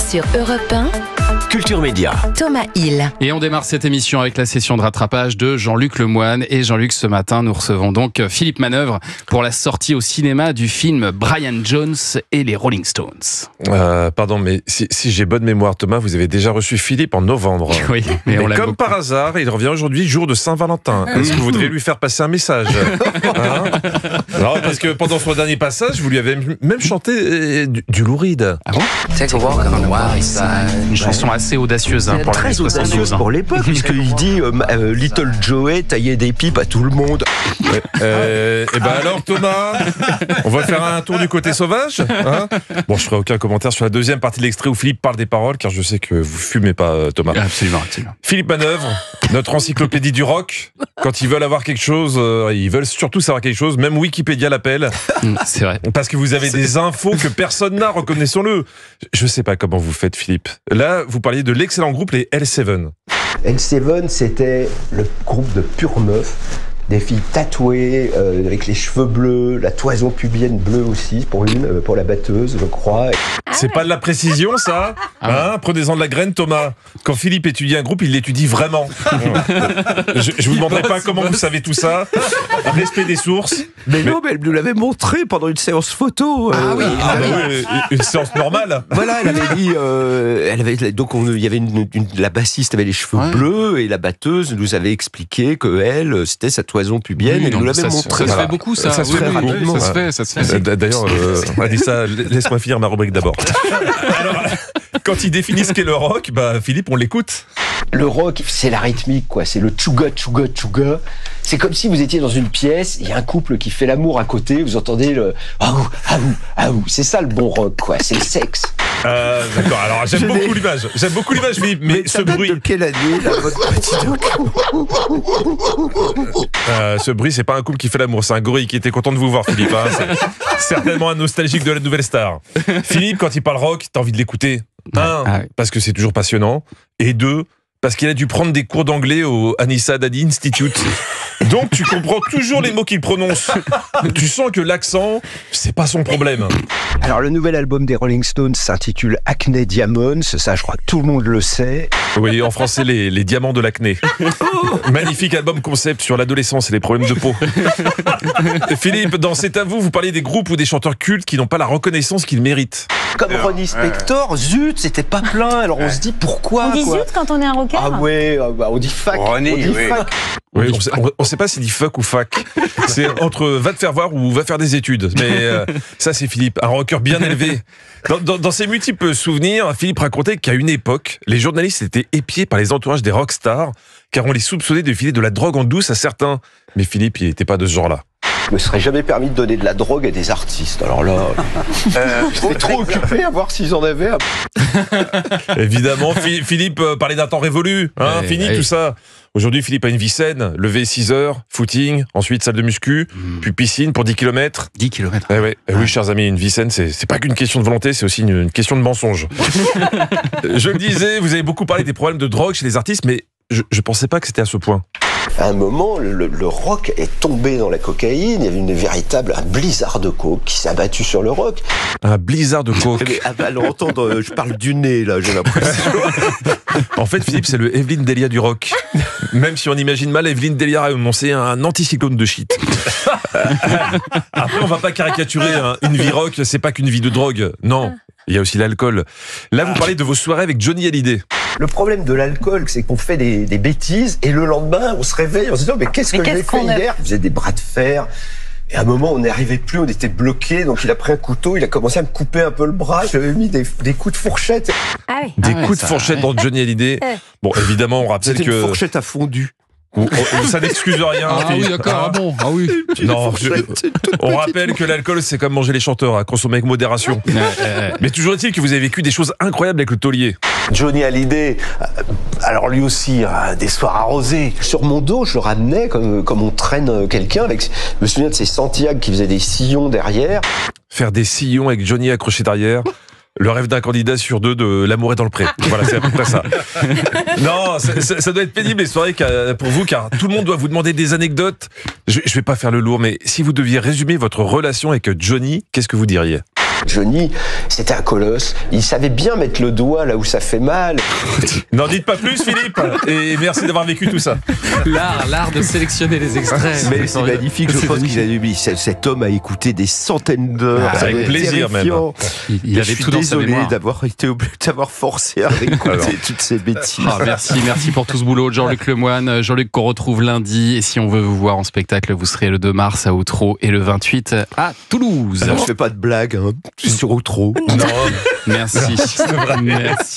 sur Europe 1. Culture Média. Thomas Hill. Et on démarre cette émission avec la session de rattrapage de Jean-Luc Lemoine. Et Jean-Luc, ce matin, nous recevons donc Philippe Manœuvre pour la sortie au cinéma du film Brian Jones et les Rolling Stones. Pardon, mais si j'ai bonne mémoire, Thomas, vous avez déjà reçu Philippe en novembre. Oui, mais on l'a comme beaucoup. par hasard, il revient aujourd'hui, jour de Saint-Valentin. Est-ce que vous voudriez lui faire passer un message Non, parce que pendant son dernier passage, vous lui avez même chanté du Lou Reed. Ah bon? Une chanson assez audacieuse pour Très l'année 72. audacieuse pour l'époque, puisqu'il dit Little Joey taillait des pipes à tout le monde. Et ben alors, Thomas, on va faire un tour du côté sauvage. Bon, je ferai aucun commentaire sur la deuxième partie de l'extrait où Philippe parle des paroles, car je sais que vous fumez pas, Thomas. Absolument, absolument. Philippe Manœuvre, notre encyclopédie du rock. Quand ils veulent avoir quelque chose, ils veulent surtout savoir quelque chose. Même Wikipédia l'appelle. C'est vrai. Parce que vous avez des infos que personne n'a, reconnaissons-le. Je sais pas comment vous faites, Philippe. Là, vous parliez de l'excellent groupe, les L7. L7, c'était le groupe de pure meufs, des filles tatouées, avec les cheveux bleus, la toison pubienne bleue aussi, pour la batteuse, je crois. C'est pas de la précision, ça Prenez-en de la graine, Thomas. Quand Philippe étudie un groupe, il l'étudie vraiment. Je vous demanderai pas comment vous savez tout ça. Respect des sources. Mais non, mais elle nous l'avait montré pendant une séance photo. Une séance normale. Voilà, elle avait dit, il y avait la bassiste avait les cheveux bleus et la batteuse nous avait expliqué que elle, c'était sa toison pubienne, et nous l'avait montré. Ça se fait beaucoup, ça. Ça se fait rapidement. Ça se fait. D'ailleurs, on a dit ça, laisse-moi finir ma rubrique d'abord. Alors, quand il définit ce qu'est le rock, Philippe, on l'écoute. Le rock, c'est la rythmique, quoi. C'est le tchouga, tchouga, tchouga. C'est comme si vous étiez dans une pièce, il y a un couple qui fait l'amour à côté, vous entendez le aou, aou, aou. C'est ça le bon rock, quoi. C'est le sexe. D'accord, alors j'aime beaucoup l'image, Philippe, mais ce bruit. De quelle année, là, votre petit Ce bruit, c'est pas un couple qui fait l'amour, c'est un gorille qui était content de vous voir, Philippe. C'est certainement un nostalgique de la nouvelle star. Philippe, quand il parle rock, t'as envie de l'écouter. Parce que c'est toujours passionnant. Et deux, parce qu'il a dû prendre des cours d'anglais au Anissa Dadi Institute. Donc tu comprends toujours les mots qu'il prononce. Tu sens que l'accent, c'est pas son problème. Alors, le nouvel album des Rolling Stones s'intitule Acne Diamonds. Ça, je crois que tout le monde le sait. Oui, en français, les diamants de l'acné. Magnifique album concept sur l'adolescence et les problèmes de peau. Philippe, dans C'est à vous, vous parlez des groupes ou des chanteurs cultes qui n'ont pas la reconnaissance qu'ils méritent. Comme Ronnie Spector, zut, c'était pas plein. Alors on se dit pourquoi, On dit quoi. zut quand on est un rocker. Ah ouais, on dit fuck. Ronnie, on dit oui. fuck. Oui, on sait pas s'il dit fuck ou fac. C'est entre va te faire voir ou va faire des études. Mais ça, c'est Philippe, un rocker bien élevé. Dans ses multiples souvenirs, Philippe racontait qu'à une époque, les journalistes étaient épiés par les entourages des rockstars, car on les soupçonnait de filer de la drogue en douce à certains. Mais Philippe, il n'était pas de ce genre-là. Je me serais jamais permis de donner de la drogue à des artistes. Alors là, j'étais trop occupé à voir s'ils en avaient. Évidemment, Philippe parlait d'un temps révolu. Fini tout ça. Aujourd'hui, Philippe a une vie saine. Lever 6 heures, footing, ensuite salle de muscu, puis piscine pour 10 km. 10 km. Oui, chers amis, une vie saine, c'est pas qu'une question de volonté, c'est aussi une question de mensonge. Je le disais, vous avez beaucoup parlé des problèmes de drogue chez les artistes, mais je pensais pas que c'était à ce point. À un moment, le rock est tombé dans la cocaïne. Il y avait un blizzard de coke qui s'est abattu sur le rock. Un blizzard de coke. À l'entendre, je parle du nez, là, j'ai l'impression. En fait, Philippe, c'est le Evelyne Delia du rock. Même si on imagine mal, Evelyne Delia a annoncé un anticyclone de shit. Après, on va pas caricaturer. Une vie rock, c'est pas qu'une vie de drogue. Non, il y a aussi l'alcool. Là, vous parlez de vos soirées avec Johnny Hallyday. Le problème de l'alcool, c'est qu'on fait des bêtises et le lendemain, on se réveille en se disant mais qu'est-ce que j'ai fait hier ? Il faisait des bras de fer. Et à un moment, on n'y arrivait plus, on était bloqués. Donc, il a pris un couteau, il a commencé à me couper un peu le bras. J'avais mis des coups de fourchette. Des coups de fourchette dans Johnny Hallyday. Bon, évidemment, on rappelle C'était que... une fourchette à fondu. Ça n'excuse rien. Oui, d'accord. Non, on rappelle que l'alcool, c'est comme manger les chanteurs, à consommer avec modération. Mais toujours est-il que vous avez vécu des choses incroyables avec le taulier. Johnny Hallyday, alors lui aussi, des soirs arrosés. Sur mon dos, je le ramenais comme on traîne quelqu'un. Je me souviens de ces Santiago qui faisaient des sillons derrière. Faire des sillons avec Johnny accroché derrière. Le rêve d'un candidat sur deux de L'amour est dans le pré. Voilà, c'est à peu près ça. Non, ça doit être pénible les soirées pour vous, car tout le monde doit vous demander des anecdotes. Je vais pas faire le lourd, mais si vous deviez résumer votre relation avec Johnny, qu'est-ce que vous diriez ? Johnny, c'était un colosse. Il savait bien mettre le doigt là où ça fait mal. N'en dites pas plus, Philippe. Et merci d'avoir vécu tout ça. L'art de sélectionner les extraits. Mais c'est magnifique. Je pense qu'il a eu. Cet homme a écouté des centaines d'heures. Avec plaisir même. Il avait tout dans sa mémoire. d'avoir forcé à réécouter toutes ces bêtises. Merci pour tout ce boulot, Jean-Luc Lemoyne. Jean-Luc qu'on retrouve lundi. Et si on veut vous voir en spectacle, vous serez le 2 mars à Outreau et le 28 à Toulouse. Je fais pas de blague sur Outreau. Non. Merci. Merci.